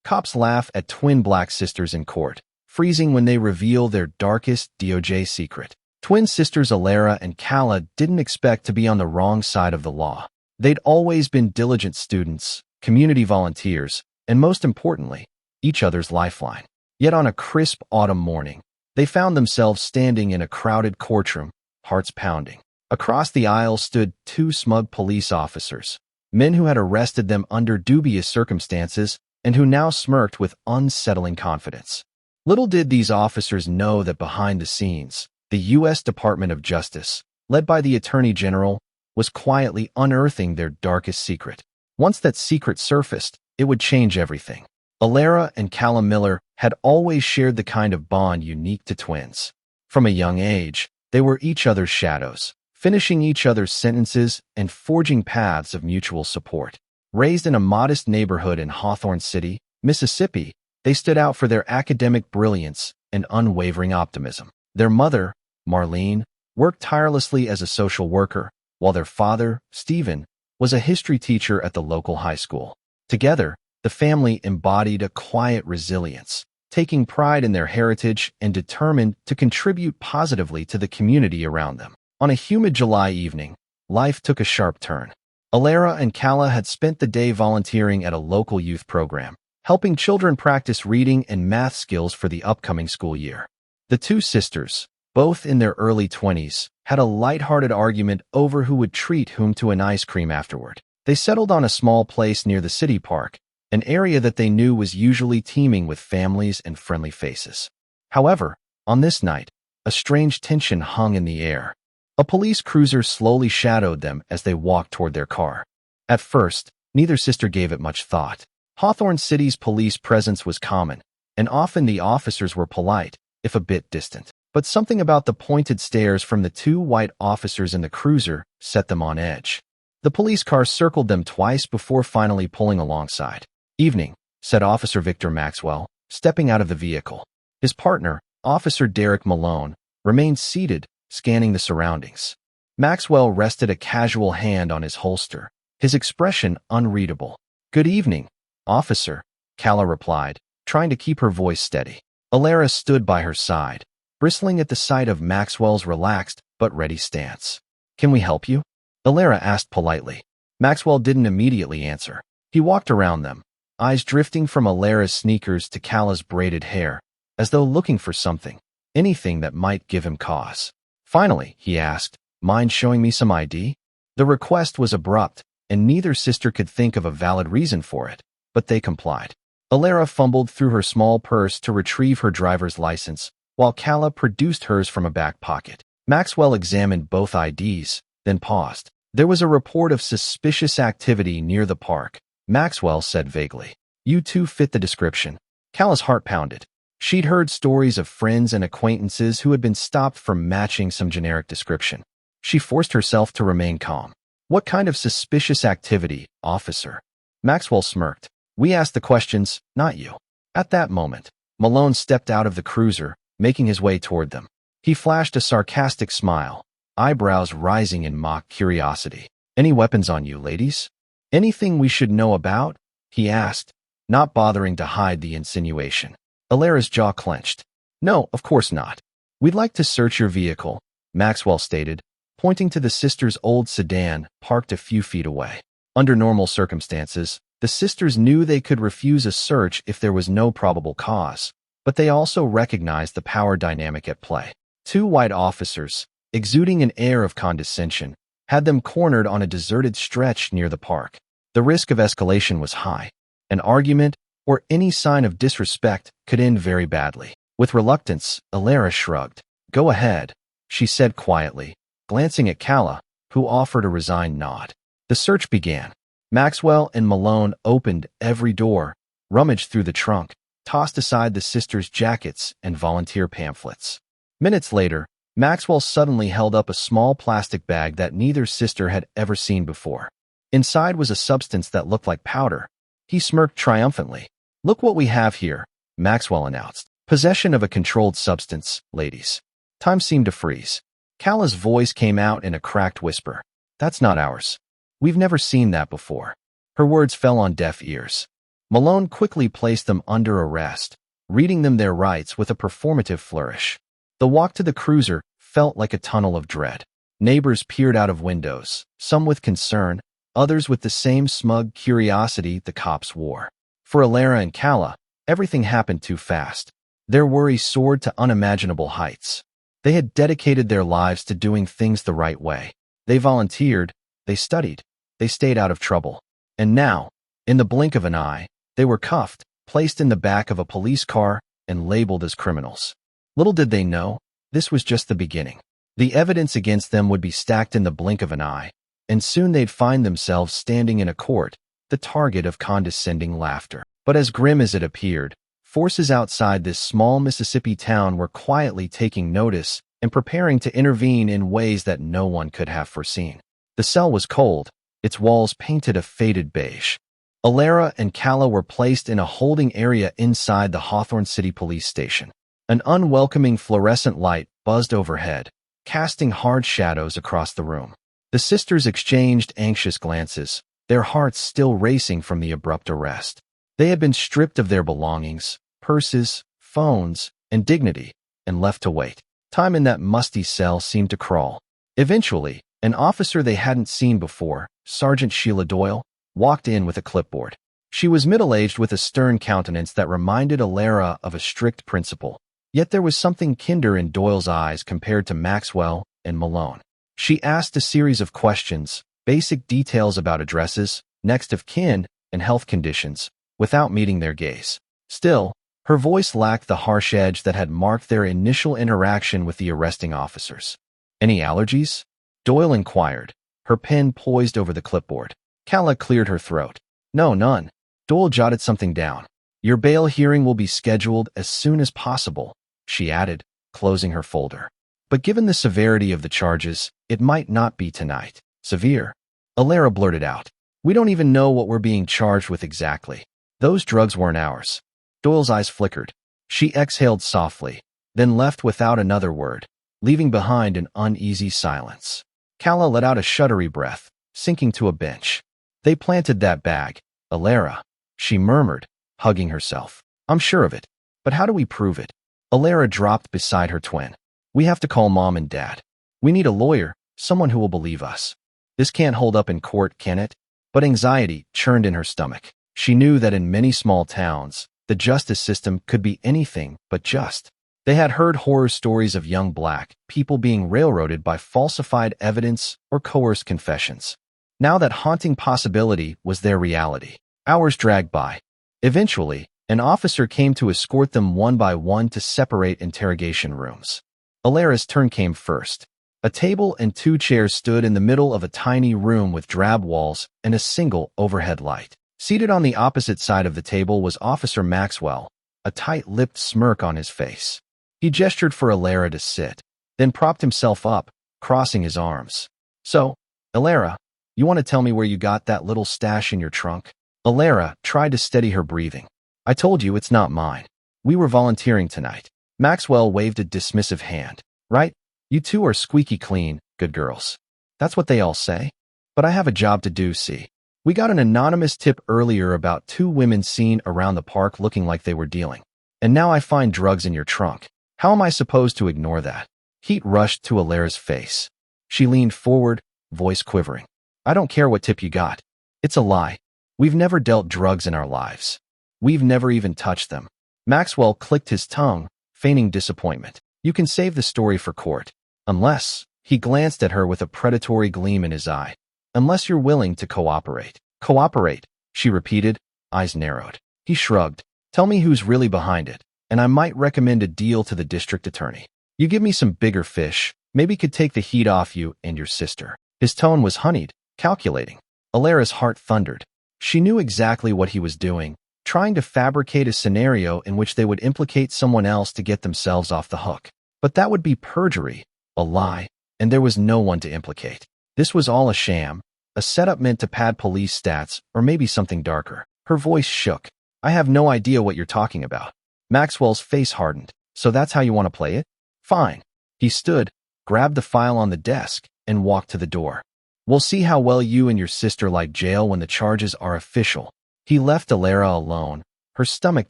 Cops laugh at twin black sisters in court, freezing when they reveal their darkest DOJ secret. Twin sisters Alara and Kala didn't expect to be on the wrong side of the law. They'd always been diligent students, community volunteers, and most importantly, each other's lifeline. Yet on a crisp autumn morning, they found themselves standing in a crowded courtroom, hearts pounding. Across the aisle stood two smug police officers, men who had arrested them under dubious circumstances and who now smirked with unsettling confidence. Little did these officers know that behind the scenes, the U.S. Department of Justice, led by the Attorney General, was quietly unearthing their darkest secret. Once that secret surfaced, it would change everything. Alara and Callum Miller had always shared the kind of bond unique to twins. From a young age, they were each other's shadows, finishing each other's sentences and forging paths of mutual support. Raised in a modest neighborhood in Hawthorne City, Mississippi, they stood out for their academic brilliance and unwavering optimism. Their mother, Marlene, worked tirelessly as a social worker, while their father, Stephen, was a history teacher at the local high school. Together, the family embodied a quiet resilience, taking pride in their heritage and determined to contribute positively to the community around them. On a humid July evening, life took a sharp turn. Alara and Kala had spent the day volunteering at a local youth program, helping children practice reading and math skills for the upcoming school year. The two sisters, both in their early 20s, had a light-hearted argument over who would treat whom to an ice cream afterward. They settled on a small place near the city park, an area that they knew was usually teeming with families and friendly faces. However, on this night, a strange tension hung in the air. A police cruiser slowly shadowed them as they walked toward their car. At first, neither sister gave it much thought. Hawthorne City's police presence was common, and often the officers were polite, if a bit distant. But something about the pointed stares from the two white officers in the cruiser set them on edge. The police car circled them twice before finally pulling alongside. "Evening," said Officer Victor Maxwell, stepping out of the vehicle. His partner, Officer Derek Malone, remained seated, scanning the surroundings. Maxwell rested a casual hand on his holster, his expression unreadable. "Good evening, officer," Kala replied, trying to keep her voice steady. Alara stood by her side, bristling at the sight of Maxwell's relaxed but ready stance. "Can we help you?" Alara asked politely. Maxwell didn't immediately answer. He walked around them, eyes drifting from Alara's sneakers to Kala's braided hair, as though looking for something, anything that might give him cause. Finally, he asked, "Mind showing me some ID?" The request was abrupt, and neither sister could think of a valid reason for it, but they complied. Alara fumbled through her small purse to retrieve her driver's license, while Kala produced hers from a back pocket. Maxwell examined both IDs, then paused. "There was a report of suspicious activity near the park," Maxwell said vaguely. "You two fit the description." Kala's heart pounded. She'd heard stories of friends and acquaintances who had been stopped for matching some generic description. She forced herself to remain calm. "What kind of suspicious activity, officer?" Maxwell smirked. "We asked the questions, not you." At that moment, Malone stepped out of the cruiser, making his way toward them. He flashed a sarcastic smile, eyebrows rising in mock curiosity. "Any weapons on you, ladies? Anything we should know about?" he asked, not bothering to hide the insinuation. Alara's jaw clenched. "No, of course not. We'd like to search your vehicle," Maxwell stated, pointing to the sisters' old sedan parked a few feet away. Under normal circumstances, the sisters knew they could refuse a search if there was no probable cause, but they also recognized the power dynamic at play. Two white officers, exuding an air of condescension, had them cornered on a deserted stretch near the park. The risk of escalation was high. An argument, or any sign of disrespect, could end very badly. With reluctance, Alara shrugged. "Go ahead," she said quietly, glancing at Kala, who offered a resigned nod. The search began. Maxwell and Malone opened every door, rummaged through the trunk, tossed aside the sisters' jackets and volunteer pamphlets. Minutes later, Maxwell suddenly held up a small plastic bag that neither sister had ever seen before. Inside was a substance that looked like powder. He smirked triumphantly. "Look what we have here," Maxwell announced. "Possession of a controlled substance, ladies." Time seemed to freeze. Kala's voice came out in a cracked whisper. "That's not ours. We've never seen that before." Her words fell on deaf ears. Malone quickly placed them under arrest, reading them their rights with a performative flourish. The walk to the cruiser felt like a tunnel of dread. Neighbors peered out of windows, some with concern, others with the same smug curiosity the cops wore. For Alara and Kala, everything happened too fast. Their worry soared to unimaginable heights. They had dedicated their lives to doing things the right way. They volunteered, they studied, they stayed out of trouble. And now, in the blink of an eye, they were cuffed, placed in the back of a police car, and labeled as criminals. Little did they know, this was just the beginning. The evidence against them would be stacked in the blink of an eye, and soon they'd find themselves standing in a court, the target of condescending laughter. But as grim as it appeared, forces outside this small Mississippi town were quietly taking notice and preparing to intervene in ways that no one could have foreseen. The cell was cold, its walls painted a faded beige. Alara and Kala were placed in a holding area inside the Hawthorne City Police Station. An unwelcoming fluorescent light buzzed overhead, casting hard shadows across the room. The sisters exchanged anxious glances, their hearts still racing from the abrupt arrest. They had been stripped of their belongings, purses, phones, and dignity, and left to wait. Time in that musty cell seemed to crawl. Eventually, an officer they hadn't seen before, Sergeant Sheila Doyle, walked in with a clipboard. She was middle-aged with a stern countenance that reminded Alara of a strict principal. Yet there was something kinder in Doyle's eyes compared to Maxwell and Malone. She asked a series of questions, basic details about addresses, next of kin, and health conditions, without meeting their gaze. Still, her voice lacked the harsh edge that had marked their initial interaction with the arresting officers. "Any allergies?" Doyle inquired, her pen poised over the clipboard. Kala cleared her throat. "No, none." Doyle jotted something down. "Your bail hearing will be scheduled as soon as possible," she added, closing her folder. "But given the severity of the charges, it might not be tonight." "Severe?" Alara blurted out. "We don't even know what we're being charged with exactly. Those drugs weren't ours." Doyle's eyes flickered. She exhaled softly, then left without another word, leaving behind an uneasy silence. Kala let out a shuddery breath, sinking to a bench. "They planted that bag, Alara," she murmured, hugging herself. "I'm sure of it. But how do we prove it?" Alara dropped beside her twin. "We have to call Mom and Dad. We need a lawyer, someone who will believe us. This can't hold up in court, can it?" But anxiety churned in her stomach. She knew that in many small towns, the justice system could be anything but just. They had heard horror stories of young black people being railroaded by falsified evidence or coerced confessions. Now that haunting possibility was their reality. Hours dragged by. Eventually, an officer came to escort them one by one to separate interrogation rooms. Alara's turn came first. A table and 2 chairs stood in the middle of a tiny room with drab walls and a single overhead light. Seated on the opposite side of the table was Officer Maxwell, a tight-lipped smirk on his face. He gestured for Alara to sit, then propped himself up, crossing his arms. "So, Alara, you want to tell me where you got that little stash in your trunk?" Alara tried to steady her breathing. "I told you it's not mine. We were volunteering tonight." Maxwell waved a dismissive hand. "Right? You two are squeaky clean, good girls. That's what they all say. But I have a job to do, see. We got an anonymous tip earlier about 2 women seen around the park looking like they were dealing. And now I find drugs in your trunk. How am I supposed to ignore that?" Heat rushed to Alara's face. She leaned forward, voice quivering. "I don't care what tip you got. It's a lie. We've never dealt drugs in our lives. We've never even touched them." Maxwell clicked his tongue, feigning disappointment. "You can save the story for court. Unless," he glanced at her with a predatory gleam in his eye, "unless you're willing to cooperate." "Cooperate," she repeated, eyes narrowed. He shrugged. "Tell me who's really behind it, and I might recommend a deal to the district attorney. You give me some bigger fish, maybe could take the heat off you and your sister." His tone was honeyed, calculating. Alara's heart thundered. She knew exactly what he was doing, trying to fabricate a scenario in which they would implicate someone else to get themselves off the hook. But that would be perjury, a lie, and there was no one to implicate. This was all a sham, a setup meant to pad police stats, or maybe something darker. Her voice shook. "I have no idea what you're talking about." Maxwell's face hardened. "So that's how you want to play it? Fine." He stood, grabbed the file on the desk, and walked to the door. "We'll see how well you and your sister like jail when the charges are official." He left Alara alone, her stomach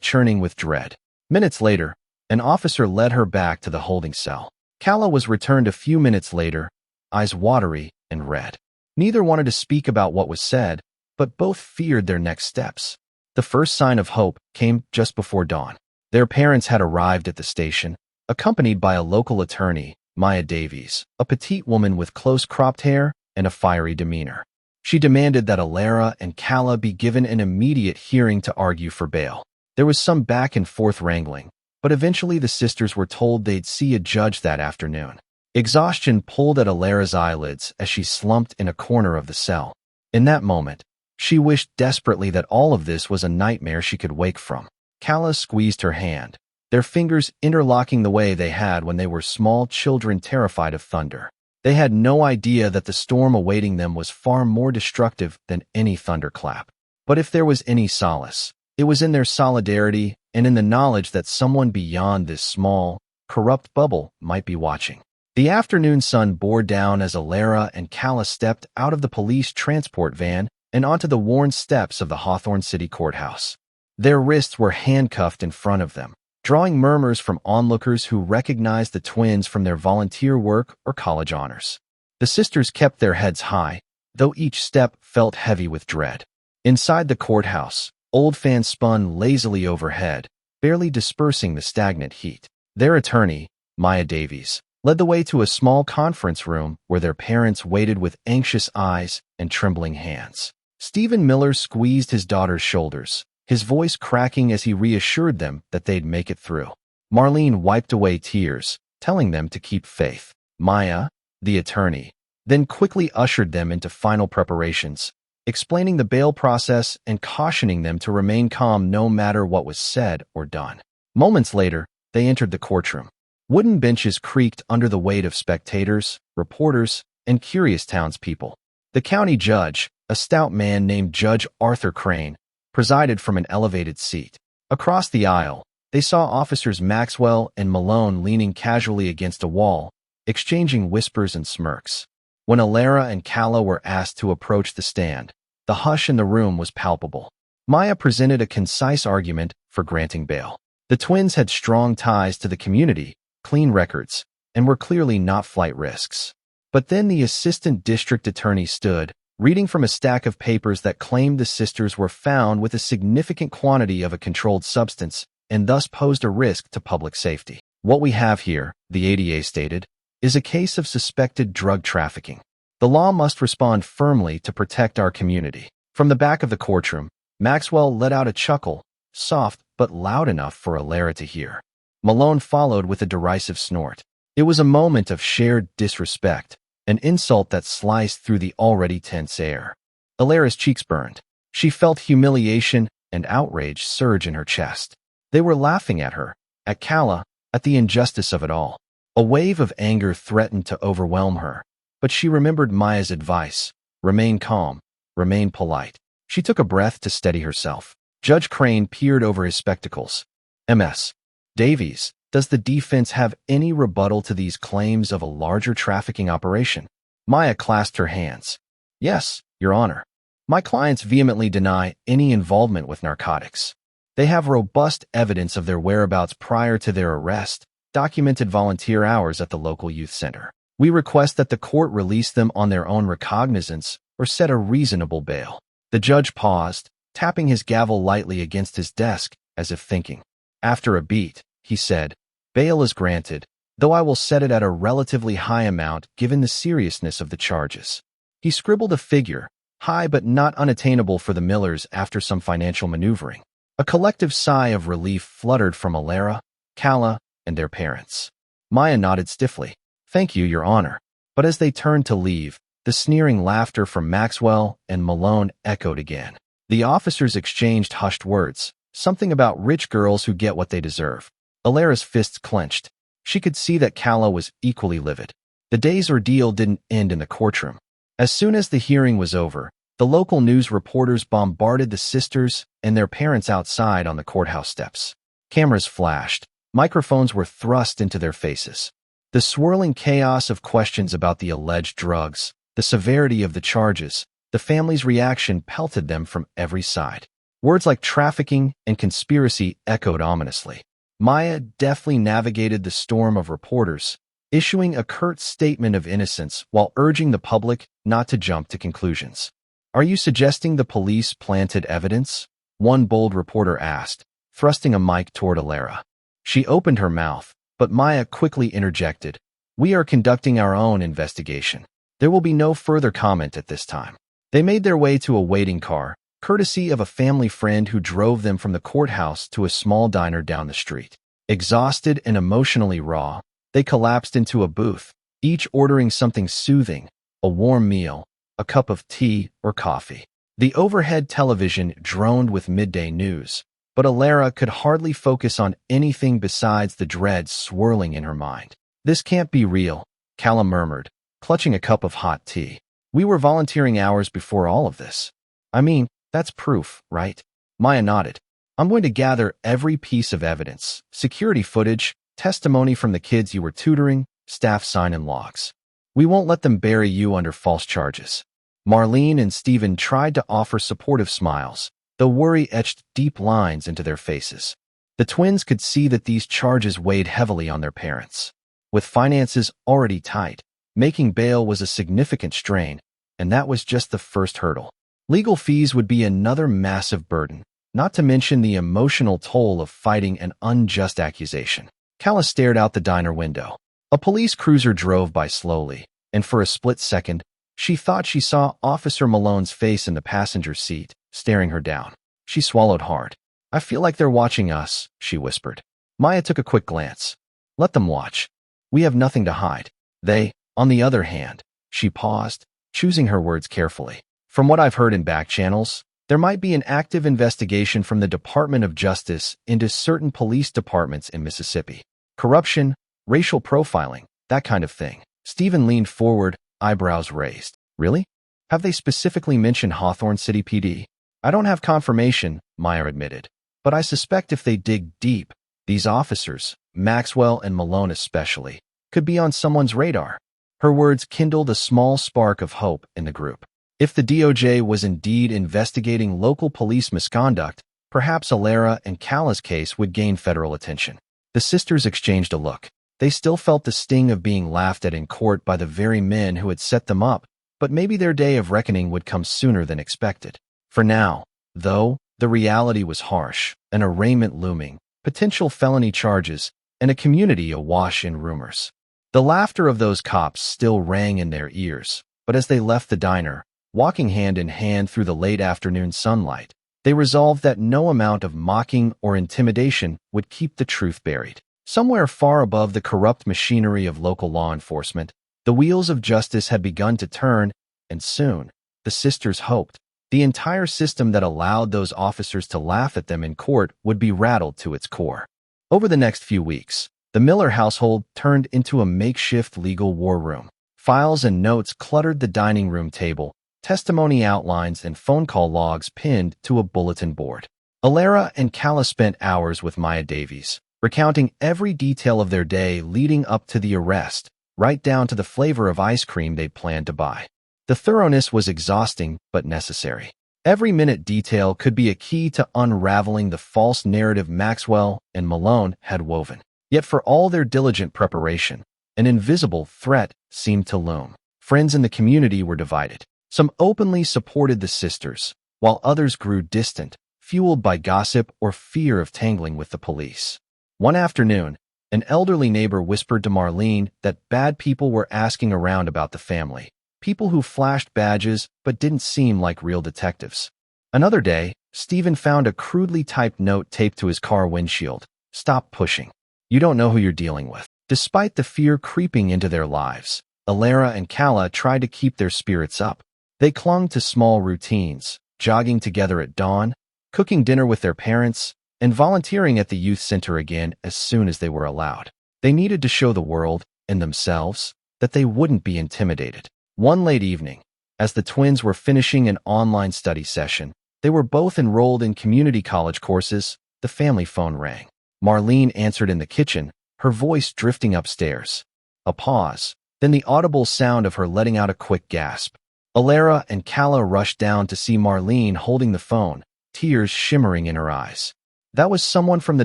churning with dread. Minutes later, an officer led her back to the holding cell. Kala was returned a few minutes later, eyes watery and red. Neither wanted to speak about what was said, but both feared their next steps. The first sign of hope came just before dawn. Their parents had arrived at the station, accompanied by a local attorney, Maya Davies, a petite woman with close-cropped hair and a fiery demeanor. She demanded that Alara and Kala be given an immediate hearing to argue for bail. There was some back-and-forth wrangling, but eventually the sisters were told they'd see a judge that afternoon. Exhaustion pulled at Alara's eyelids as she slumped in a corner of the cell. In that moment, she wished desperately that all of this was a nightmare she could wake from. Kala squeezed her hand, their fingers interlocking the way they had when they were small children terrified of thunder. They had no idea that the storm awaiting them was far more destructive than any thunderclap. But if there was any solace, it was in their solidarity and in the knowledge that someone beyond this small, corrupt bubble might be watching. The afternoon sun bore down as Alara and Kala stepped out of the police transport van and onto the worn steps of the Hawthorne City Courthouse. Their wrists were handcuffed in front of them, drawing murmurs from onlookers who recognized the twins from their volunteer work or college honors. The sisters kept their heads high, though each step felt heavy with dread. Inside the courthouse, old fans spun lazily overhead, barely dispersing the stagnant heat. Their attorney, Maya Davies, led the way to a small conference room where their parents waited with anxious eyes and trembling hands. Stephen Miller squeezed his daughter's shoulders, his voice cracking as he reassured them that they'd make it through. Marlene wiped away tears, telling them to keep faith. Maya, the attorney, then quickly ushered them into final preparations, explaining the bail process and cautioning them to remain calm no matter what was said or done. Moments later, they entered the courtroom. Wooden benches creaked under the weight of spectators, reporters, and curious townspeople. The county judge, a stout man named Judge Arthur Crane, presided from an elevated seat. Across the aisle, they saw officers Maxwell and Malone leaning casually against a wall, exchanging whispers and smirks. When Alara and Kala were asked to approach the stand, the hush in the room was palpable. Maya presented a concise argument for granting bail. The twins had strong ties to the community, clean records, and were clearly not flight risks. But then the assistant district attorney stood, reading from a stack of papers that claimed the sisters were found with a significant quantity of a controlled substance and thus posed a risk to public safety. What we have here, the ADA stated, is a case of suspected drug trafficking. The law must respond firmly to protect our community. From the back of the courtroom, Maxwell let out a chuckle, soft but loud enough for Alara to hear. Malone followed with a derisive snort. It was a moment of shared disrespect, an insult that sliced through the already tense air. Alara's cheeks burned. She felt humiliation and outrage surge in her chest. They were laughing at her, at Kala, at the injustice of it all. A wave of anger threatened to overwhelm her, but she remembered Maya's advice: remain calm, remain polite. She took a breath to steady herself. Judge Crane peered over his spectacles. Ms. Davies, does the defense have any rebuttal to these claims of a larger trafficking operation? Maya clasped her hands. Yes, Your Honor. My clients vehemently deny any involvement with narcotics. They have robust evidence of their whereabouts prior to their arrest, documented volunteer hours at the local youth center. We request that the court release them on their own recognizance or set a reasonable bail. The judge paused, tapping his gavel lightly against his desk as if thinking. After a beat, he said, "Bail is granted, though I will set it at a relatively high amount given the seriousness of the charges." He scribbled a figure, high but not unattainable for the Millers after some financial maneuvering. A collective sigh of relief fluttered from Alara, Kala, and their parents. Maya nodded stiffly. "Thank you, Your Honor." But as they turned to leave, the sneering laughter from Maxwell and Malone echoed again. The officers exchanged hushed words, something about rich girls who get what they deserve. Alara's fists clenched. She could see that Kala was equally livid. The day's ordeal didn't end in the courtroom. As soon as the hearing was over, the local news reporters bombarded the sisters and their parents outside on the courthouse steps. Cameras flashed. Microphones were thrust into their faces. The swirling chaos of questions about the alleged drugs, the severity of the charges, the family's reaction pelted them from every side. Words like trafficking and conspiracy echoed ominously. Maya deftly navigated the storm of reporters, issuing a curt statement of innocence while urging the public not to jump to conclusions. "Are you suggesting the police planted evidence?" one bold reporter asked, thrusting a mic toward Alara. She opened her mouth, but Maya quickly interjected, "We are conducting our own investigation. There will be no further comment at this time." They made their way to a waiting car, courtesy of a family friend who drove them from the courthouse to a small diner down the street. Exhausted and emotionally raw, they collapsed into a booth, each ordering something soothing, a warm meal, a cup of tea or coffee. The overhead television droned with midday news, but Alara could hardly focus on anything besides the dread swirling in her mind. "This can't be real," Calla murmured, clutching a cup of hot tea. "We were volunteering hours before all of this. I mean, that's proof, right?" Maya nodded. "I'm going to gather every piece of evidence, security footage, testimony from the kids you were tutoring, staff sign-in logs. We won't let them bury you under false charges." Marlene and Stephen tried to offer supportive smiles, though worry etched deep lines into their faces. The twins could see that these charges weighed heavily on their parents. With finances already tight, making bail was a significant strain, and that was just the first hurdle. Legal fees would be another massive burden, not to mention the emotional toll of fighting an unjust accusation. Calla stared out the diner window. A police cruiser drove by slowly, and for a split second, she thought she saw Officer Malone's face in the passenger seat, staring her down. She swallowed hard. "I feel like they're watching us," she whispered. Maya took a quick glance. "Let them watch. We have nothing to hide. They, on the other hand," she paused, choosing her words carefully. "From what I've heard in back channels, there might be an active investigation from the Department of Justice into certain police departments in Mississippi. Corruption, racial profiling, that kind of thing." Stephen leaned forward, eyebrows raised. "Really? Have they specifically mentioned Hawthorne City PD?" "I don't have confirmation," Maya admitted, "but I suspect if they dig deep, these officers, Maxwell and Malone especially, could be on someone's radar." Her words kindled a small spark of hope in the group. If the DOJ was indeed investigating local police misconduct, perhaps Alara and Calla's case would gain federal attention. The sisters exchanged a look. They still felt the sting of being laughed at in court by the very men who had set them up, but maybe their day of reckoning would come sooner than expected. For now, though, the reality was harsh, an arraignment looming, potential felony charges, and a community awash in rumors. The laughter of those cops still rang in their ears, but as they left the diner, walking hand in hand through the late afternoon sunlight, they resolved that no amount of mocking or intimidation would keep the truth buried. Somewhere far above the corrupt machinery of local law enforcement, the wheels of justice had begun to turn, and soon, the sisters hoped, the entire system that allowed those officers to laugh at them in court would be rattled to its core. Over the next few weeks, the Miller household turned into a makeshift legal war room. Files and notes cluttered the dining room table, testimony outlines and phone call logs pinned to a bulletin board. Alara and Calla spent hours with Maya Davies, recounting every detail of their day leading up to the arrest, right down to the flavor of ice cream they'd planned to buy. The thoroughness was exhausting but necessary. Every minute detail could be a key to unraveling the false narrative Maxwell and Malone had woven. Yet for all their diligent preparation, an invisible threat seemed to loom. Friends in the community were divided. Some openly supported the sisters, while others grew distant, fueled by gossip or fear of tangling with the police. One afternoon, an elderly neighbor whispered to Marlene that bad people were asking around about the family, people who flashed badges but didn't seem like real detectives. Another day, Stephen found a crudely typed note taped to his car windshield. "Stop pushing. You don't know who you're dealing with." Despite the fear creeping into their lives, Alara and Calla tried to keep their spirits up. They clung to small routines, jogging together at dawn, cooking dinner with their parents, and volunteering at the youth center again as soon as they were allowed. They needed to show the world, and themselves, that they wouldn't be intimidated. One late evening, as the twins were finishing an online study session, they were both enrolled in community college courses, the family phone rang. Marlene answered in the kitchen, her voice drifting upstairs. A pause, then the audible sound of her letting out a quick gasp. Alara and Calla rushed down to see Marlene holding the phone, tears shimmering in her eyes. "That was someone from the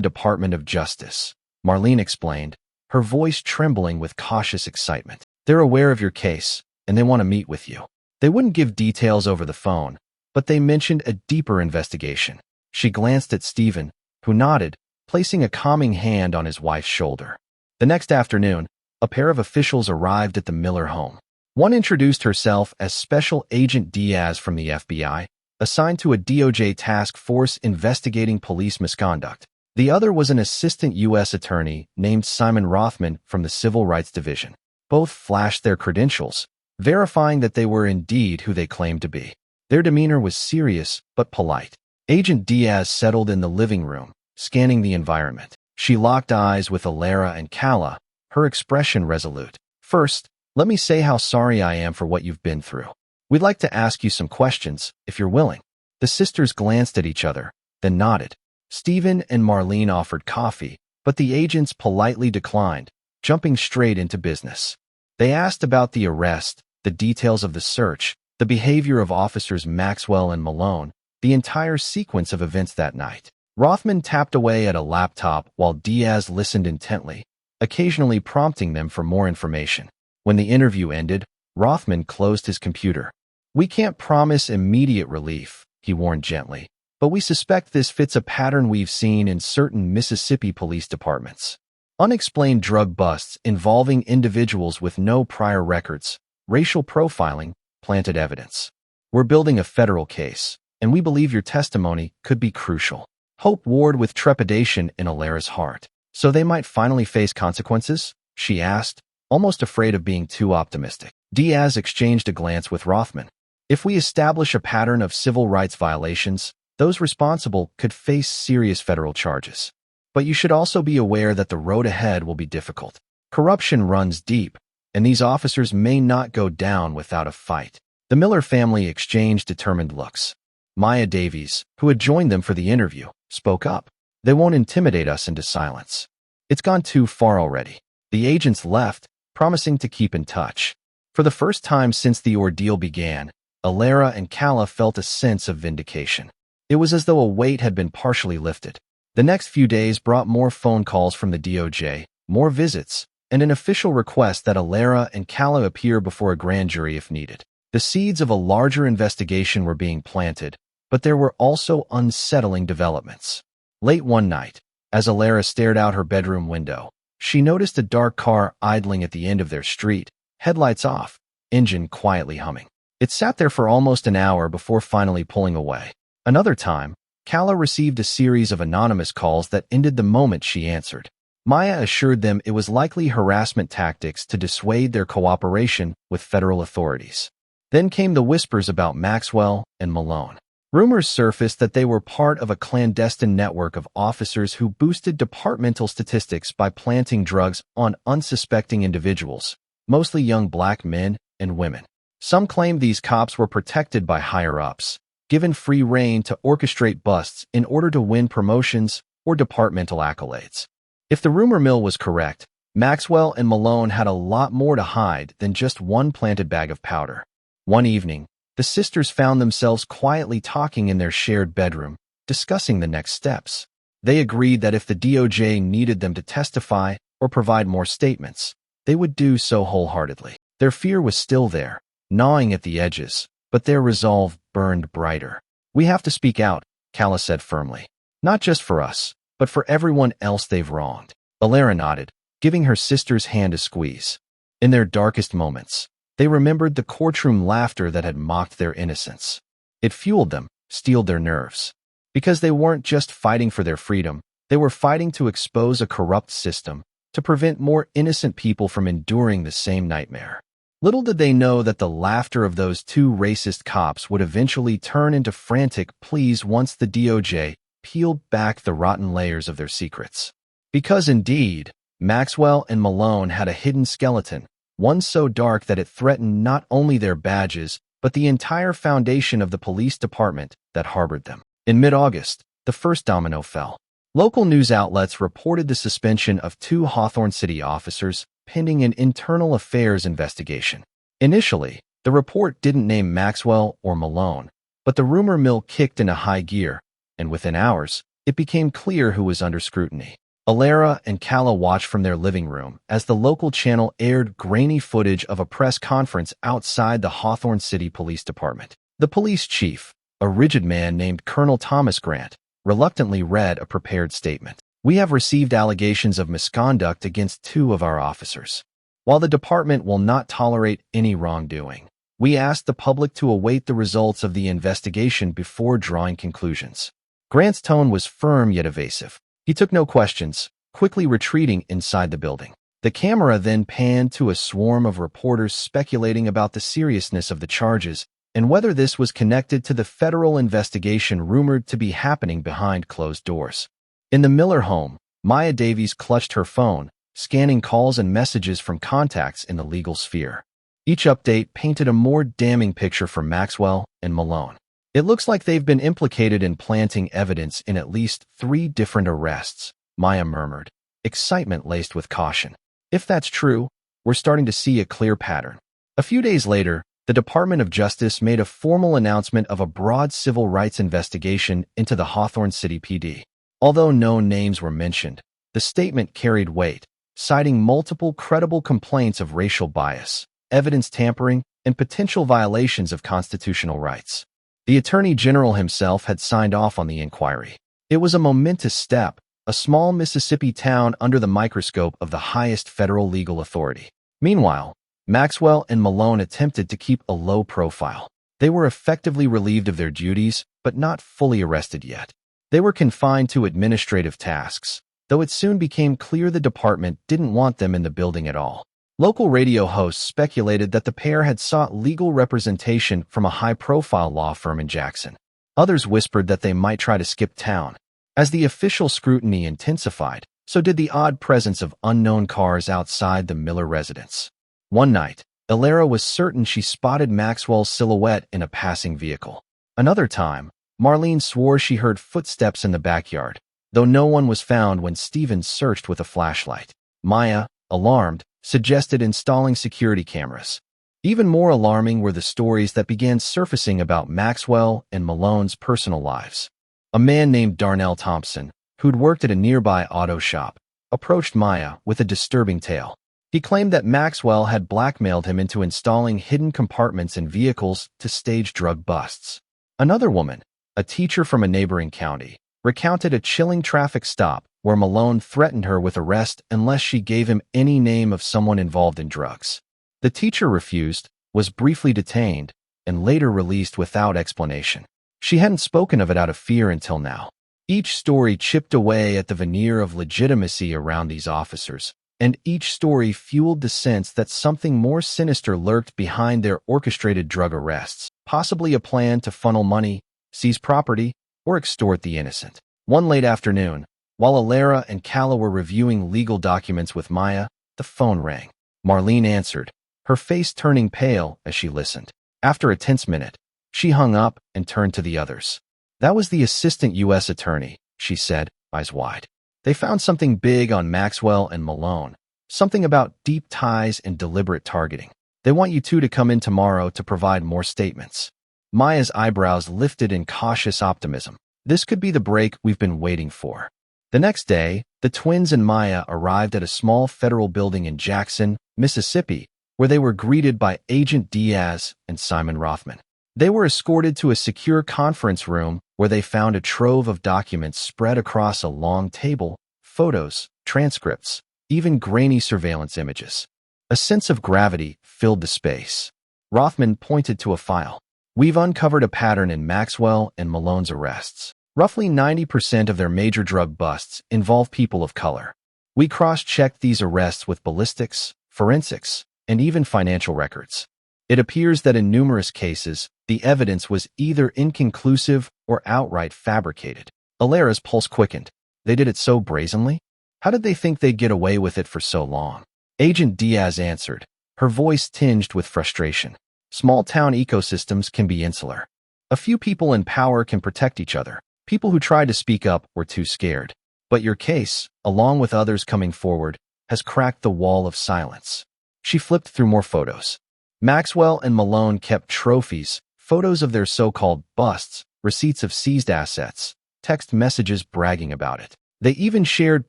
Department of Justice," Marlene explained, her voice trembling with cautious excitement. "They're aware of your case, and they want to meet with you. They wouldn't give details over the phone, but they mentioned a deeper investigation." She glanced at Stephen, who nodded, placing a calming hand on his wife's shoulder. The next afternoon, a pair of officials arrived at the Miller home. One introduced herself as Special Agent Diaz from the FBI, assigned to a DOJ task force investigating police misconduct. The other was an assistant U.S. attorney named Simon Rothman from the Civil Rights Division. Both flashed their credentials, verifying that they were indeed who they claimed to be. Their demeanor was serious but polite. Agent Diaz settled in the living room, scanning the environment. She locked eyes with Alara and Kala, her expression resolute. "First, let me say how sorry I am for what you've been through. We'd like to ask you some questions, if you're willing." The sisters glanced at each other, then nodded. Stephen and Marlene offered coffee, but the agents politely declined, jumping straight into business. They asked about the arrest, the details of the search, the behavior of officers Maxwell and Malone, the entire sequence of events that night. Rothman tapped away at a laptop while Diaz listened intently, occasionally prompting them for more information. When the interview ended, Rothman closed his computer. "We can't promise immediate relief," he warned gently, "but we suspect this fits a pattern we've seen in certain Mississippi police departments. Unexplained drug busts involving individuals with no prior records, racial profiling, planted evidence. We're building a federal case, and we believe your testimony could be crucial." Hope warred with trepidation in Alara's heart. "So they might finally face consequences?" she asked, almost afraid of being too optimistic. Diaz exchanged a glance with Rothman. "If we establish a pattern of civil rights violations, those responsible could face serious federal charges. But you should also be aware that the road ahead will be difficult. Corruption runs deep, and these officers may not go down without a fight." The Miller family exchanged determined looks. Maya Davies, who had joined them for the interview, spoke up. "They won't intimidate us into silence. It's gone too far already." The agents left, promising to keep in touch. For the first time since the ordeal began, Alara and Kala felt a sense of vindication. It was as though a weight had been partially lifted. The next few days brought more phone calls from the DOJ, more visits, and an official request that Alara and Kala appear before a grand jury if needed. The seeds of a larger investigation were being planted, but there were also unsettling developments. Late one night, as Alara stared out her bedroom window, she noticed a dark car idling at the end of their street, headlights off, engine quietly humming. It sat there for almost an hour before finally pulling away. Another time, Kala received a series of anonymous calls that ended the moment she answered. Maya assured them it was likely harassment tactics to dissuade their cooperation with federal authorities. Then came the whispers about Maxwell and Malone. Rumors surfaced that they were part of a clandestine network of officers who boosted departmental statistics by planting drugs on unsuspecting individuals, mostly young black men and women. Some claimed these cops were protected by higher-ups, given free rein to orchestrate busts in order to win promotions or departmental accolades. If the rumor mill was correct, Maxwell and Malone had a lot more to hide than just one planted bag of powder. One evening, the sisters found themselves quietly talking in their shared bedroom, discussing the next steps. They agreed that if the DOJ needed them to testify or provide more statements, they would do so wholeheartedly. Their fear was still there, gnawing at the edges, but their resolve burned brighter. "We have to speak out," Kala said firmly. "Not just for us, but for everyone else they've wronged." Alara nodded, giving her sister's hand a squeeze. In their darkest moments, they remembered the courtroom laughter that had mocked their innocence. It fueled them, steeled their nerves. Because they weren't just fighting for their freedom, they were fighting to expose a corrupt system, to prevent more innocent people from enduring the same nightmare. Little did they know that the laughter of those two racist cops would eventually turn into frantic pleas once the DOJ peeled back the rotten layers of their secrets. Because indeed, Maxwell and Malone had a hidden skeleton, one so dark that it threatened not only their badges, but the entire foundation of the police department that harbored them. In mid-August, the first domino fell. Local news outlets reported the suspension of 2 Hawthorne City officers pending an internal affairs investigation. Initially, the report didn't name Maxwell or Malone, but the rumor mill kicked into high gear and within hours, it became clear who was under scrutiny. Alara and Kala watched from their living room as the local channel aired grainy footage of a press conference outside the Hawthorne City Police Department. The police chief, a rigid man named Colonel Thomas Grant, reluctantly read a prepared statement. "We have received allegations of misconduct against 2 of our officers. While the department will not tolerate any wrongdoing, we ask the public to await the results of the investigation before drawing conclusions." Grant's tone was firm yet evasive. He took no questions, quickly retreating inside the building. The camera then panned to a swarm of reporters speculating about the seriousness of the charges and whether this was connected to the federal investigation rumored to be happening behind closed doors. In the Miller home, Maya Davies clutched her phone, scanning calls and messages from contacts in the legal sphere. Each update painted a more damning picture for Maxwell and Malone. "It looks like they've been implicated in planting evidence in at least 3 different arrests," Maya murmured, excitement laced with caution. "If that's true, we're starting to see a clear pattern." A few days later, the Department of Justice made a formal announcement of a broad civil rights investigation into the Hawthorne City PD. Although no names were mentioned, the statement carried weight, citing multiple credible complaints of racial bias, evidence tampering, and potential violations of constitutional rights. The Attorney General himself had signed off on the inquiry. It was a momentous step, a small Mississippi town under the microscope of the highest federal legal authority. Meanwhile, Maxwell and Malone attempted to keep a low profile. They were effectively relieved of their duties, but not fully arrested yet. They were confined to administrative tasks, though it soon became clear the department didn't want them in the building at all. Local radio hosts speculated that the pair had sought legal representation from a high-profile law firm in Jackson. Others whispered that they might try to skip town. As the official scrutiny intensified, so did the odd presence of unknown cars outside the Miller residence. One night, Alara was certain she spotted Maxwell's silhouette in a passing vehicle. Another time, Marlene swore she heard footsteps in the backyard, though no one was found when Stevens searched with a flashlight. Maya, alarmed, suggested installing security cameras. Even more alarming were the stories that began surfacing about Maxwell and Malone's personal lives. A man named Darnell Thompson, who'd worked at a nearby auto shop, approached Maya with a disturbing tale. He claimed that Maxwell had blackmailed him into installing hidden compartments in vehicles to stage drug busts. Another woman, a teacher from a neighboring county, recounted a chilling traffic stop where Malone threatened her with arrest unless she gave him any name of someone involved in drugs. The teacher refused, was briefly detained, and later released without explanation. She hadn't spoken of it out of fear until now. Each story chipped away at the veneer of legitimacy around these officers, and each story fueled the sense that something more sinister lurked behind their orchestrated drug arrests, possibly a plan to funnel money, seize property, or extort the innocent. One late afternoon, while Alara and Kala were reviewing legal documents with Maya, the phone rang. Marlene answered, her face turning pale as she listened. After a tense minute, she hung up and turned to the others. "That was the assistant U.S. attorney," she said, eyes wide. "They found something big on Maxwell and Malone, something about deep ties and deliberate targeting. They want you 2 to come in tomorrow to provide more statements." Maya's eyebrows lifted in cautious optimism. This could be the break we've been waiting for. The next day, the twins and Maya arrived at a small federal building in Jackson, Mississippi, where they were greeted by Agent Diaz and Simon Rothman. They were escorted to a secure conference room where they found a trove of documents spread across a long table, photos, transcripts, even grainy surveillance images. A sense of gravity filled the space. Rothman pointed to a file. "We've uncovered a pattern in Maxwell and Malone's arrests. Roughly 90% of their major drug busts involve people of color. We cross-checked these arrests with ballistics, forensics, and even financial records. It appears that in numerous cases, the evidence was either inconclusive or outright fabricated." Alara's pulse quickened. They did it so brazenly? How did they think they'd get away with it for so long? Agent Diaz answered, her voice tinged with frustration. "Small-town ecosystems can be insular. A few people in power can protect each other. People who tried to speak up were too scared. But your case, along with others coming forward, has cracked the wall of silence." She flipped through more photos. Maxwell and Malone kept trophies, photos of their so-called busts, receipts of seized assets, text messages bragging about it. They even shared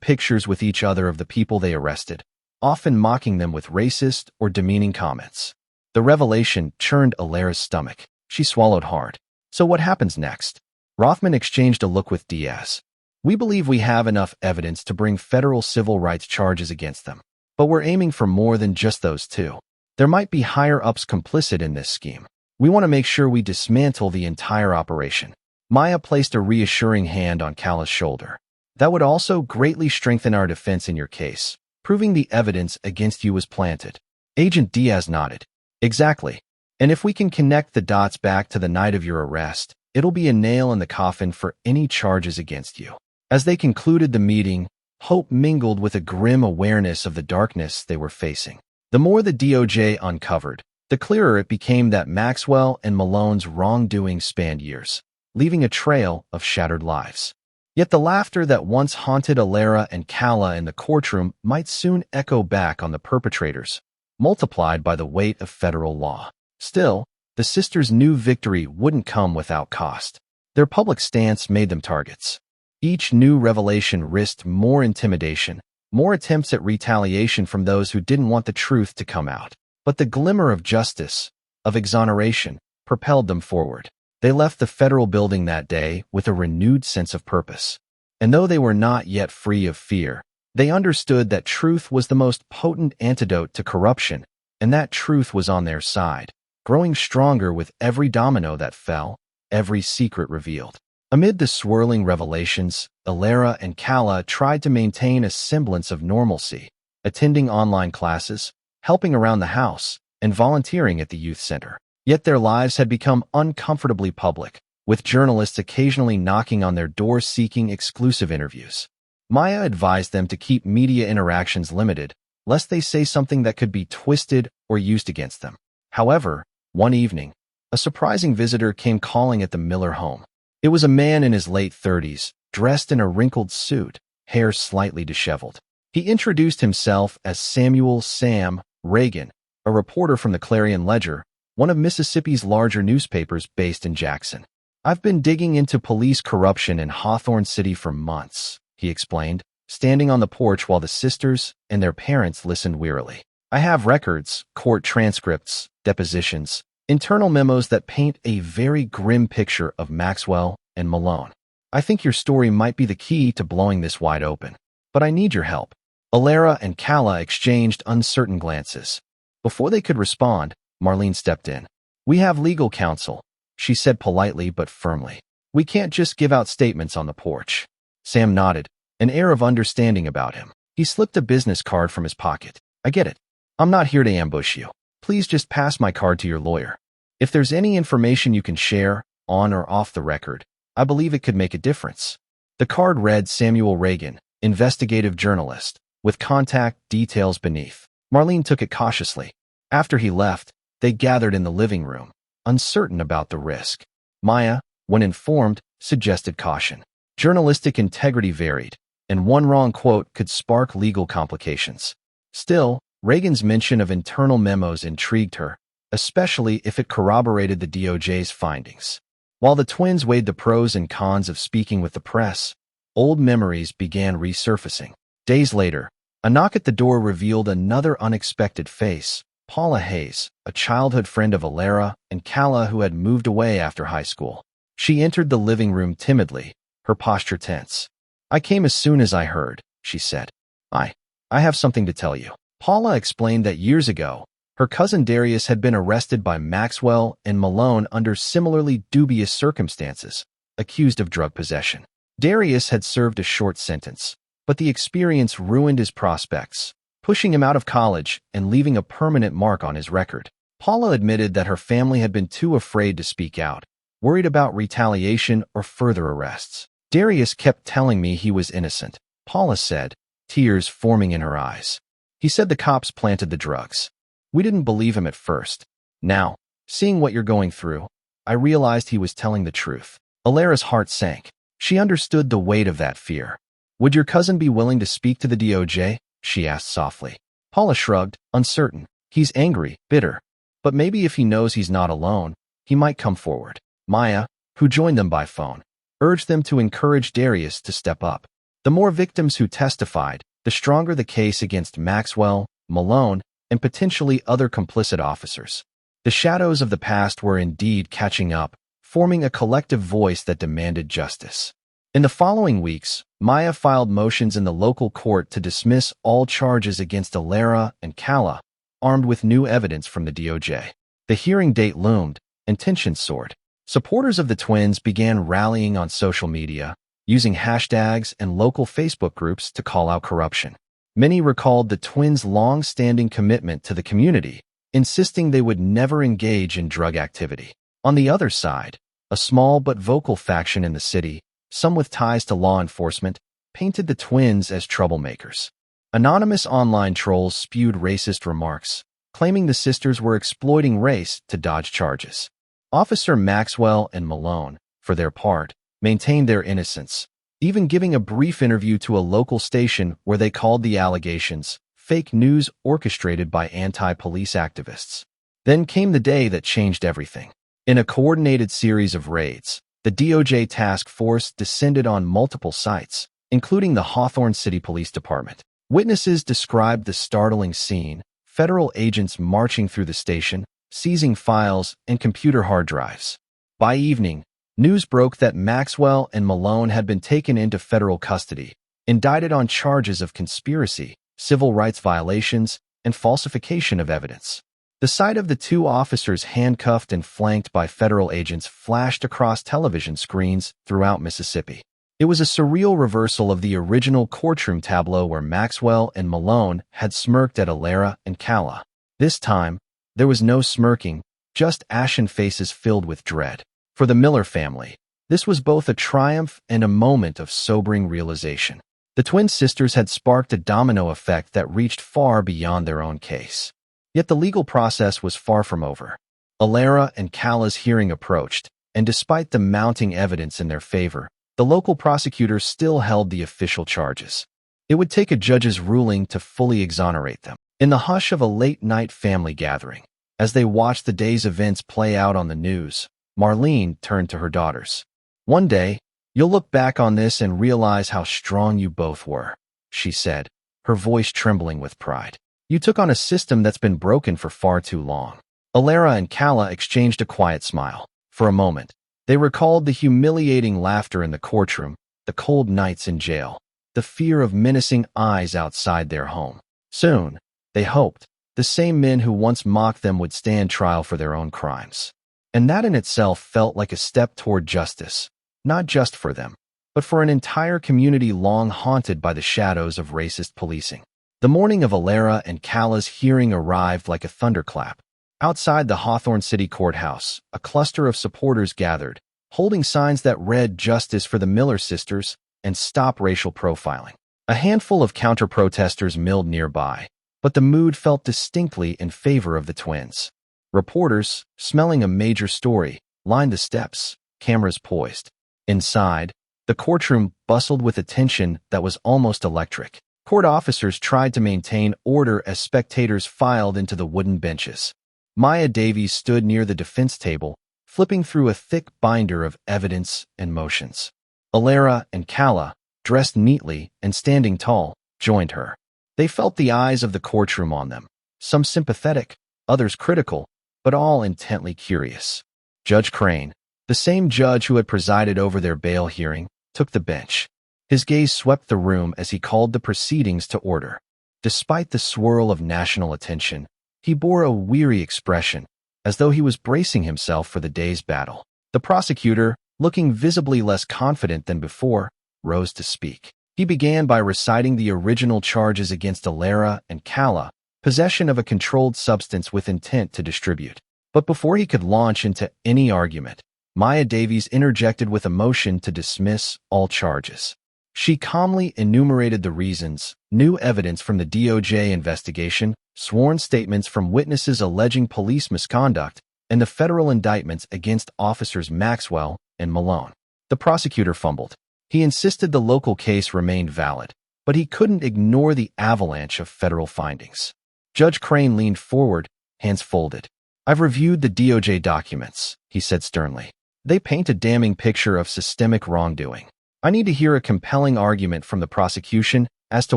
pictures with each other of the people they arrested, often mocking them with racist or demeaning comments. The revelation churned Alera's stomach. She swallowed hard. So what happens next? Rothman exchanged a look with Diaz. We believe we have enough evidence to bring federal civil rights charges against them. But we're aiming for more than just those two. There might be higher-ups complicit in this scheme. We want to make sure we dismantle the entire operation. Maya placed a reassuring hand on Cala's shoulder. That would also greatly strengthen our defense in your case, proving the evidence against you was planted. Agent Diaz nodded. Exactly. And if we can connect the dots back to the night of your arrest, it'll be a nail in the coffin for any charges against you. As they concluded the meeting, hope mingled with a grim awareness of the darkness they were facing. The more the DOJ uncovered, the clearer it became that Maxwell and Malone's wrongdoing spanned years, leaving a trail of shattered lives. Yet the laughter that once haunted Alera and Cala in the courtroom might soon echo back on the perpetrators, multiplied by the weight of federal law. Still, the sisters knew victory wouldn't come without cost. Their public stance made them targets. Each new revelation risked more intimidation, more attempts at retaliation from those who didn't want the truth to come out. But the glimmer of justice, of exoneration, propelled them forward. They left the federal building that day with a renewed sense of purpose. And though they were not yet free of fear, they understood that truth was the most potent antidote to corruption, and that truth was on their side, growing stronger with every domino that fell, every secret revealed. Amid the swirling revelations, Alera and Cala tried to maintain a semblance of normalcy, attending online classes, helping around the house, and volunteering at the youth center. Yet their lives had become uncomfortably public, with journalists occasionally knocking on their doors seeking exclusive interviews. Maya advised them to keep media interactions limited, lest they say something that could be twisted or used against them. However, one evening, a surprising visitor came calling at the Miller home. It was a man in his late 30s, dressed in a wrinkled suit, hair slightly disheveled. He introduced himself as Samuel "Sam" Reagan, a reporter from the Clarion Ledger, one of Mississippi's larger newspapers based in Jackson. I've been digging into police corruption in Hawthorne City for months, he explained, standing on the porch while the sisters and their parents listened wearily. I have records, court transcripts, depositions, internal memos that paint a very grim picture of Maxwell and Malone. I think your story might be the key to blowing this wide open. But I need your help. Alera and Cala exchanged uncertain glances. Before they could respond, Marlene stepped in. We have legal counsel, she said politely but firmly. We can't just give out statements on the porch. Sam nodded, an air of understanding about him. He slipped a business card from his pocket. I get it. I'm not here to ambush you. Please just pass my card to your lawyer. If there's any information you can share, on or off the record, I believe it could make a difference. The card read Samuel Reagan, investigative journalist, with contact details beneath. Marlene took it cautiously. After he left, they gathered in the living room, uncertain about the risk. Maya, when informed, suggested caution. Journalistic integrity varied, and one wrong quote could spark legal complications. Still, Reagan's mention of internal memos intrigued her, especially if it corroborated the DOJ's findings. While the twins weighed the pros and cons of speaking with the press, old memories began resurfacing. Days later, a knock at the door revealed another unexpected face, Paula Hayes, a childhood friend of Alera and Cala who had moved away after high school. She entered the living room timidly, her posture tense. I came as soon as I heard, she said. I have something to tell you. Paula explained that years ago, her cousin Darius had been arrested by Maxwell and Malone under similarly dubious circumstances, accused of drug possession. Darius had served a short sentence, but the experience ruined his prospects, pushing him out of college and leaving a permanent mark on his record. Paula admitted that her family had been too afraid to speak out, worried about retaliation or further arrests. Darius kept telling me he was innocent, Paula said, tears forming in her eyes. He said the cops planted the drugs. We didn't believe him at first. Now, seeing what you're going through, I realized he was telling the truth. Alera's heart sank. She understood the weight of that fear. Would your cousin be willing to speak to the DOJ? She asked softly. Paula shrugged, uncertain. He's angry, bitter. But maybe if he knows he's not alone, he might come forward. Maya, who joined them by phone, urged them to encourage Darius to step up. The more victims who testified, the stronger the case against Maxwell, Malone, and potentially other complicit officers. The shadows of the past were indeed catching up, forming a collective voice that demanded justice. In the following weeks, Maya filed motions in the local court to dismiss all charges against Alera and Calla, armed with new evidence from the DOJ. The hearing date loomed, and tensions soared. Supporters of the twins began rallying on social media, using hashtags and local Facebook groups to call out corruption. Many recalled the twins' long-standing commitment to the community, insisting they would never engage in drug activity. On the other side, a small but vocal faction in the city, some with ties to law enforcement, painted the twins as troublemakers. Anonymous online trolls spewed racist remarks, claiming the sisters were exploiting race to dodge charges. Officer Maxwell and Malone, for their part, maintained their innocence, even giving a brief interview to a local station where they called the allegations fake news orchestrated by anti-police activists. Then came the day that changed everything. In a coordinated series of raids, the DOJ task force descended on multiple sites, including the Hawthorne City Police Department. Witnesses described the startling scene, federal agents marching through the station, seizing files and computer hard drives. By evening, news broke that Maxwell and Malone had been taken into federal custody, indicted on charges of conspiracy, civil rights violations, and falsification of evidence. The sight of the two officers handcuffed and flanked by federal agents flashed across television screens throughout Mississippi. It was a surreal reversal of the original courtroom tableau where Maxwell and Malone had smirked at Alera and Calla. This time, there was no smirking, just ashen faces filled with dread. For the Miller family, this was both a triumph and a moment of sobering realization. The twin sisters had sparked a domino effect that reached far beyond their own case. Yet the legal process was far from over. Alera and Calla's hearing approached, and despite the mounting evidence in their favor, the local prosecutors still held the official charges. It would take a judge's ruling to fully exonerate them. In the hush of a late-night family gathering, as they watched the day's events play out on the news, Marlene turned to her daughters. "One day, you'll look back on this and realize how strong you both were," she said, her voice trembling with pride. "You took on a system that's been broken for far too long." Alera and Calla exchanged a quiet smile. For a moment, they recalled the humiliating laughter in the courtroom, the cold nights in jail, the fear of menacing eyes outside their home. Soon, they hoped, the same men who once mocked them would stand trial for their own crimes. And that in itself felt like a step toward justice, not just for them, but for an entire community long haunted by the shadows of racist policing. The morning of Alera and Calla's hearing arrived like a thunderclap. Outside the Hawthorne City Courthouse, a cluster of supporters gathered, holding signs that read "Justice for the Miller Sisters" and "Stop Racial Profiling." A handful of counter-protesters milled nearby, but the mood felt distinctly in favor of the twins. Reporters, smelling a major story, lined the steps, cameras poised. Inside, the courtroom bustled with a tension that was almost electric. Court officers tried to maintain order as spectators filed into the wooden benches. Maya Davies stood near the defense table, flipping through a thick binder of evidence and motions. Alera and Calla, dressed neatly and standing tall, joined her. They felt the eyes of the courtroom on them, some sympathetic, others critical, but all intently curious. Judge Crane, the same judge who had presided over their bail hearing, took the bench. His gaze swept the room as he called the proceedings to order. Despite the swirl of national attention, he bore a weary expression, as though he was bracing himself for the day's battle. The prosecutor, looking visibly less confident than before, rose to speak. He began by reciting the original charges against Alera and Calla, possession of a controlled substance with intent to distribute. But before he could launch into any argument, Maya Davies interjected with a motion to dismiss all charges. She calmly enumerated the reasons: new evidence from the DOJ investigation, sworn statements from witnesses alleging police misconduct, and the federal indictments against officers Maxwell and Malone. The prosecutor fumbled. He insisted the local case remained valid, but he couldn't ignore the avalanche of federal findings. Judge Crane leaned forward, hands folded. "I've reviewed the DOJ documents," he said sternly. They paint a damning picture of systemic wrongdoing. I need to hear a compelling argument from the prosecution as to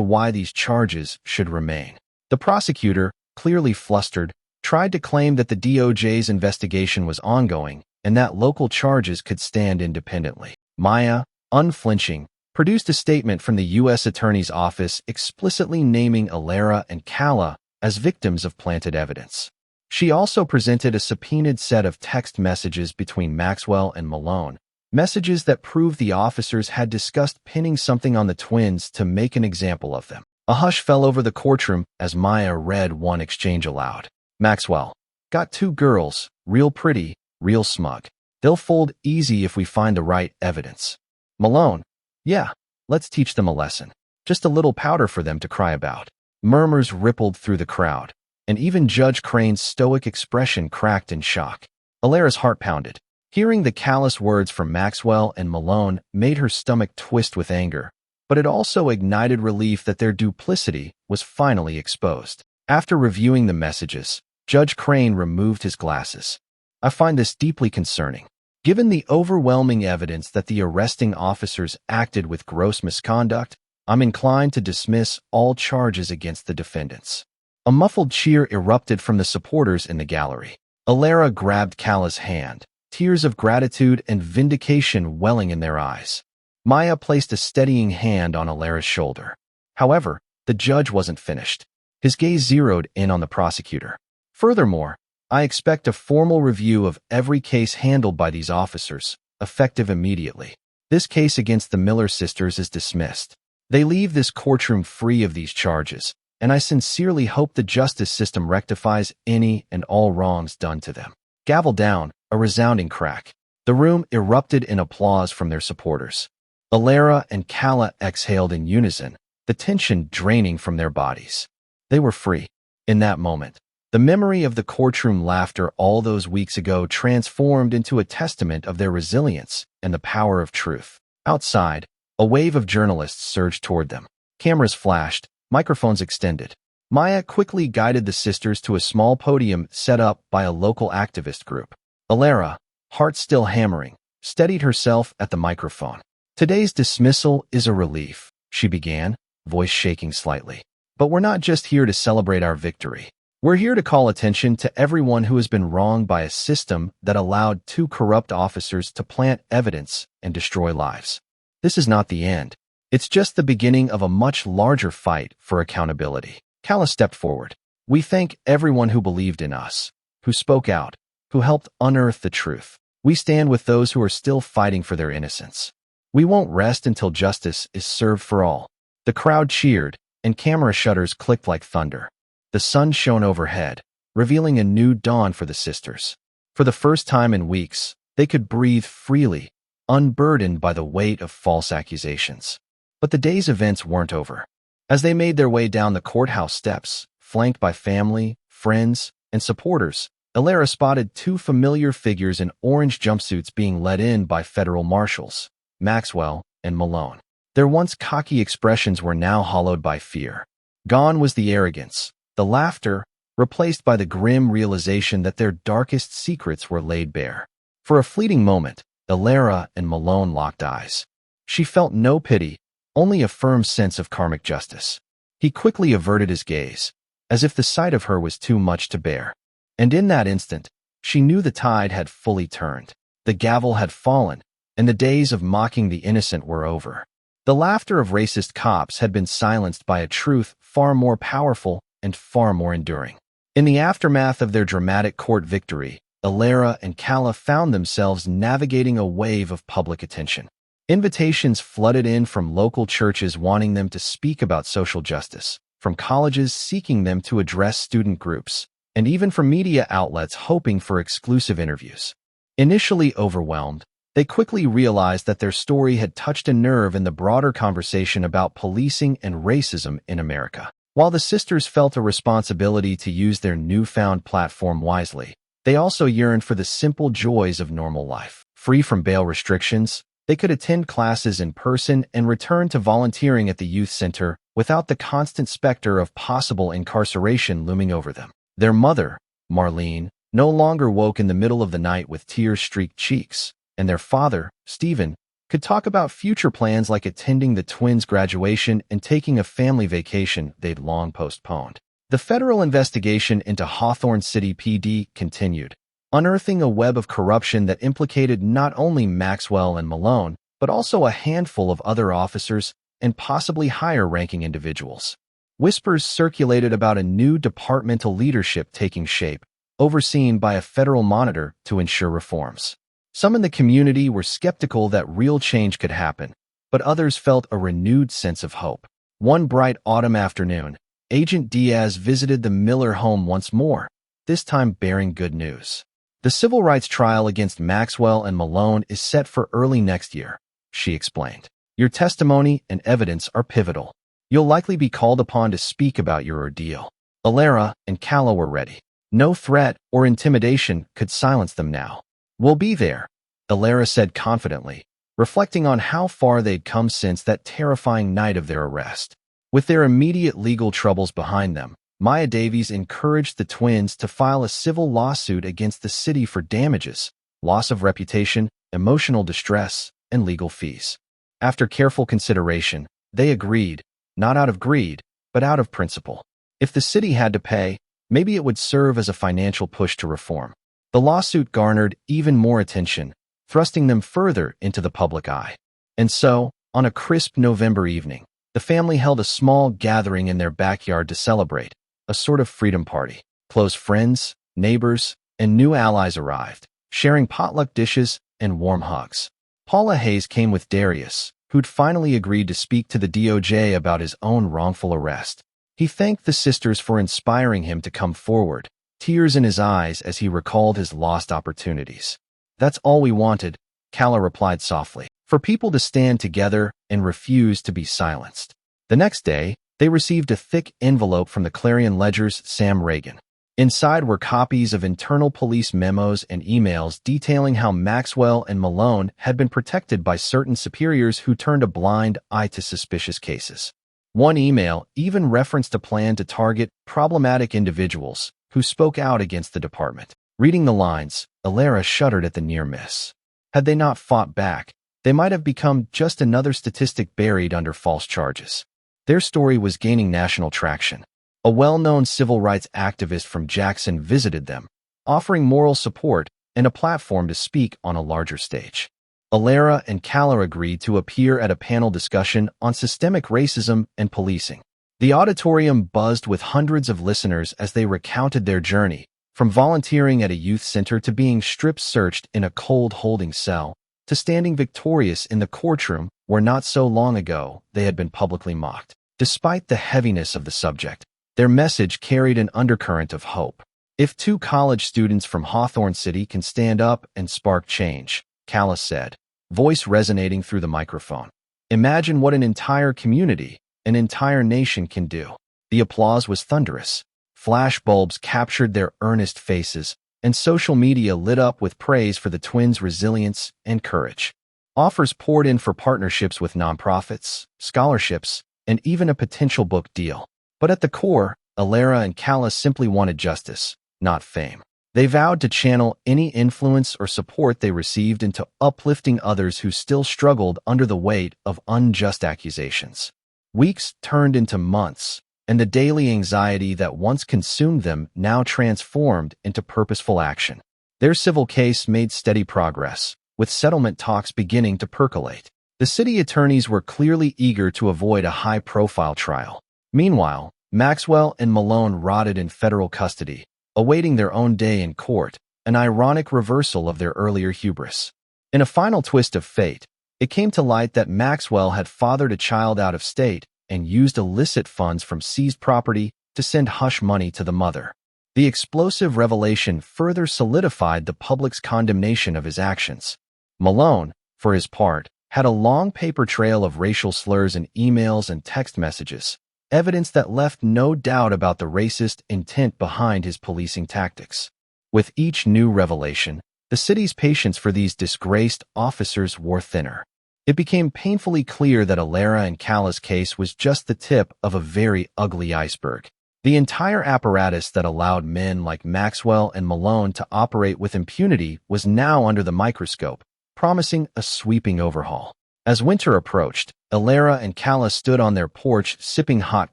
why these charges should remain. The prosecutor, clearly flustered, tried to claim that the DOJ's investigation was ongoing and that local charges could stand independently. Maya, unflinching, produced a statement from the U.S. Attorney's Office explicitly naming Alera and Kala as victims of planted evidence. She also presented a subpoenaed set of text messages between Maxwell and Malone, messages that proved the officers had discussed pinning something on the twins to make an example of them. A hush fell over the courtroom as Maya read one exchange aloud. Maxwell, got 2 girls, real pretty, real smug. They'll fold easy if we find the right evidence. Malone, yeah, let's teach them a lesson. Just a little powder for them to cry about. Murmurs rippled through the crowd, and even Judge Crane's stoic expression cracked in shock. Alera's heart pounded. Hearing the callous words from Maxwell and Malone made her stomach twist with anger, but it also ignited relief that their duplicity was finally exposed. After reviewing the messages, Judge Crane removed his glasses. I find this deeply concerning. Given the overwhelming evidence that the arresting officers acted with gross misconduct, I'm inclined to dismiss all charges against the defendants. A muffled cheer erupted from the supporters in the gallery. Alera grabbed Kala's hand, tears of gratitude and vindication welling in their eyes. Maya placed a steadying hand on Alera's shoulder. However, the judge wasn't finished. His gaze zeroed in on the prosecutor. Furthermore, I expect a formal review of every case handled by these officers, effective immediately. This case against the Miller sisters is dismissed. They leave this courtroom free of these charges, and I sincerely hope the justice system rectifies any and all wrongs done to them. Gavel down, a resounding crack. The room erupted in applause from their supporters. Alera and Kala exhaled in unison, the tension draining from their bodies. They were free. In that moment, the memory of the courtroom laughter all those weeks ago transformed into a testament of their resilience and the power of truth. Outside, a wave of journalists surged toward them. Cameras flashed, microphones extended. Maya quickly guided the sisters to a small podium set up by a local activist group. Alera, heart still hammering, steadied herself at the microphone. Today's dismissal is a relief, she began, voice shaking slightly. But we're not just here to celebrate our victory. We're here to call attention to everyone who has been wronged by a system that allowed 2 corrupt officers to plant evidence and destroy lives. This is not the end. It's just the beginning of a much larger fight for accountability. Kala stepped forward. We thank everyone who believed in us, who spoke out, who helped unearth the truth. We stand with those who are still fighting for their innocence. We won't rest until justice is served for all. The crowd cheered, and camera shutters clicked like thunder. The sun shone overhead, revealing a new dawn for the sisters. For the first time in weeks, they could breathe freely, unburdened by the weight of false accusations. But the day's events weren't over. As they made their way down the courthouse steps, flanked by family, friends, and supporters, Alera spotted 2 familiar figures in orange jumpsuits being led in by federal marshals, Maxwell and Malone. Their once cocky expressions were now hollowed by fear. Gone was the arrogance, the laughter, replaced by the grim realization that their darkest secrets were laid bare. For a fleeting moment, Alera and Malone locked eyes. She felt no pity, only a firm sense of karmic justice. He quickly averted his gaze, as if the sight of her was too much to bear. And in that instant, she knew the tide had fully turned. The gavel had fallen, and the days of mocking the innocent were over. The laughter of racist cops had been silenced by a truth far more powerful and far more enduring. In the aftermath of their dramatic court victory, Alera and Kala found themselves navigating a wave of public attention. Invitations flooded in from local churches wanting them to speak about social justice, from colleges seeking them to address student groups, and even from media outlets hoping for exclusive interviews. Initially overwhelmed, they quickly realized that their story had touched a nerve in the broader conversation about policing and racism in America. While the sisters felt a responsibility to use their newfound platform wisely, they also yearned for the simple joys of normal life. Free from bail restrictions, they could attend classes in person and return to volunteering at the youth center without the constant specter of possible incarceration looming over them. Their mother, Marlene, no longer woke in the middle of the night with tears-streaked cheeks. and their father, Stephen, could talk about future plans like attending the twins' graduation and taking a family vacation they'd long postponed. The federal investigation into Hawthorne City PD continued, unearthing a web of corruption that implicated not only Maxwell and Malone, but also a handful of other officers and possibly higher-ranking individuals. Whispers circulated about a new departmental leadership taking shape, overseen by a federal monitor to ensure reforms. Some in the community were skeptical that real change could happen, but others felt a renewed sense of hope. One bright autumn afternoon, Agent Diaz visited the Miller home once more, this time bearing good news. The civil rights trial against Maxwell and Malone is set for early next year, she explained. Your testimony and evidence are pivotal. You'll likely be called upon to speak about your ordeal. Alara and Calla were ready. No threat or intimidation could silence them now. We'll be there, Alara said confidently, reflecting on how far they'd come since that terrifying night of their arrest. With their immediate legal troubles behind them, Maya Davies encouraged the twins to file a civil lawsuit against the city for damages, loss of reputation, emotional distress, and legal fees. After careful consideration, they agreed, not out of greed, but out of principle. If the city had to pay, maybe it would serve as a financial push to reform. The lawsuit garnered even more attention, thrusting them further into the public eye. And so, on a crisp November evening, the family held a small gathering in their backyard to celebrate, a sort of freedom party. Close friends, neighbors, and new allies arrived, sharing potluck dishes and warm hugs. Paula Hayes came with Darius, who'd finally agreed to speak to the DOJ about his own wrongful arrest. He thanked the sisters for inspiring him to come forward, tears in his eyes as he recalled his lost opportunities. That's all we wanted, Calla replied softly, for people to stand together and refuse to be silenced. The next day, they received a thick envelope from the Clarion Ledger's Sam Reagan. Inside were copies of internal police memos and emails detailing how Maxwell and Malone had been protected by certain superiors who turned a blind eye to suspicious cases. One email even referenced a plan to target problematic individuals who spoke out against the department. Reading the lines, Alara shuddered at the near miss. Had they not fought back, they might have become just another statistic buried under false charges. Their story was gaining national traction. A well-known civil rights activist from Jackson visited them, offering moral support and a platform to speak on a larger stage. Alara and Calla agreed to appear at a panel discussion on systemic racism and policing. The auditorium buzzed with hundreds of listeners as they recounted their journey, from volunteering at a youth center to being strip-searched in a cold holding cell, to standing victorious in the courtroom where not so long ago they had been publicly mocked. Despite the heaviness of the subject, their message carried an undercurrent of hope. If two college students from Hawthorne City can stand up and spark change, Calla said, voice resonating through the microphone. Imagine what an entire community, an entire nation can do. The applause was thunderous. Flashbulbs captured their earnest faces, and social media lit up with praise for the twins' resilience and courage. Offers poured in for partnerships with nonprofits, scholarships, and even a potential book deal. But at the core, Alara and Calla simply wanted justice, not fame. They vowed to channel any influence or support they received into uplifting others who still struggled under the weight of unjust accusations. Weeks turned into months, and the daily anxiety that once consumed them now transformed into purposeful action. Their civil case made steady progress, with settlement talks beginning to percolate. The city attorneys were clearly eager to avoid a high-profile trial. Meanwhile, Maxwell and Malone rotted in federal custody, awaiting their own day in court, an ironic reversal of their earlier hubris. In a final twist of fate, it came to light that Maxwell had fathered a child out of state and used illicit funds from seized property to send hush money to the mother. The explosive revelation further solidified the public's condemnation of his actions. Malone, for his part, had a long paper trail of racial slurs in emails and text messages, evidence that left no doubt about the racist intent behind his policing tactics. With each new revelation, the city's patience for these disgraced officers wore thinner. It became painfully clear that Alara and Calla's case was just the tip of a very ugly iceberg. The entire apparatus that allowed men like Maxwell and Malone to operate with impunity was now under the microscope, promising a sweeping overhaul. As winter approached, Alara and Kala stood on their porch sipping hot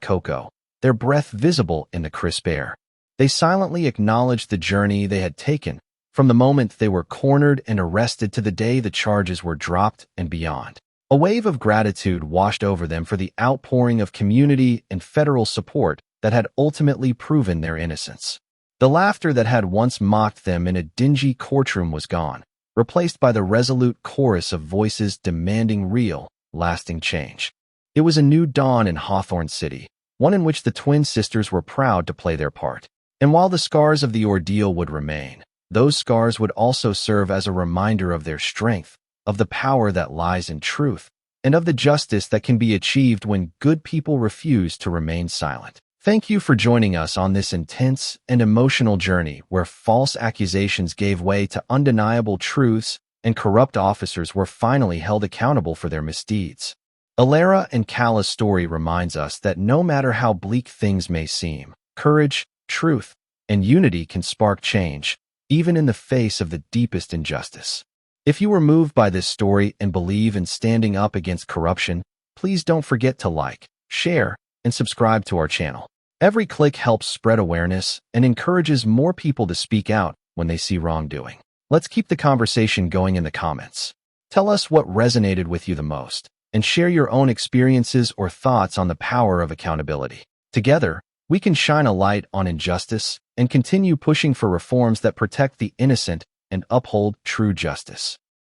cocoa, their breath visible in the crisp air. They silently acknowledged the journey they had taken, from the moment they were cornered and arrested to the day the charges were dropped and beyond. A wave of gratitude washed over them for the outpouring of community and federal support that had ultimately proven their innocence. The laughter that had once mocked them in a dingy courtroom was gone, replaced by the resolute chorus of voices demanding real, lasting change. It was a new dawn in Hawthorne City, one in which the twin sisters were proud to play their part. And while the scars of the ordeal would remain, those scars would also serve as a reminder of their strength, of the power that lies in truth, and of the justice that can be achieved when good people refuse to remain silent. Thank you for joining us on this intense and emotional journey where false accusations gave way to undeniable truths and corrupt officers were finally held accountable for their misdeeds. Alara and Kala's story reminds us that no matter how bleak things may seem, courage, truth, and unity can spark change, even in the face of the deepest injustice. If you were moved by this story and believe in standing up against corruption, please don't forget to like, share, and subscribe to our channel. Every click helps spread awareness and encourages more people to speak out when they see wrongdoing. Let's keep the conversation going in the comments. Tell us what resonated with you the most, and share your own experiences or thoughts on the power of accountability. Together, we can shine a light on injustice and continue pushing for reforms that protect the innocent and uphold true justice.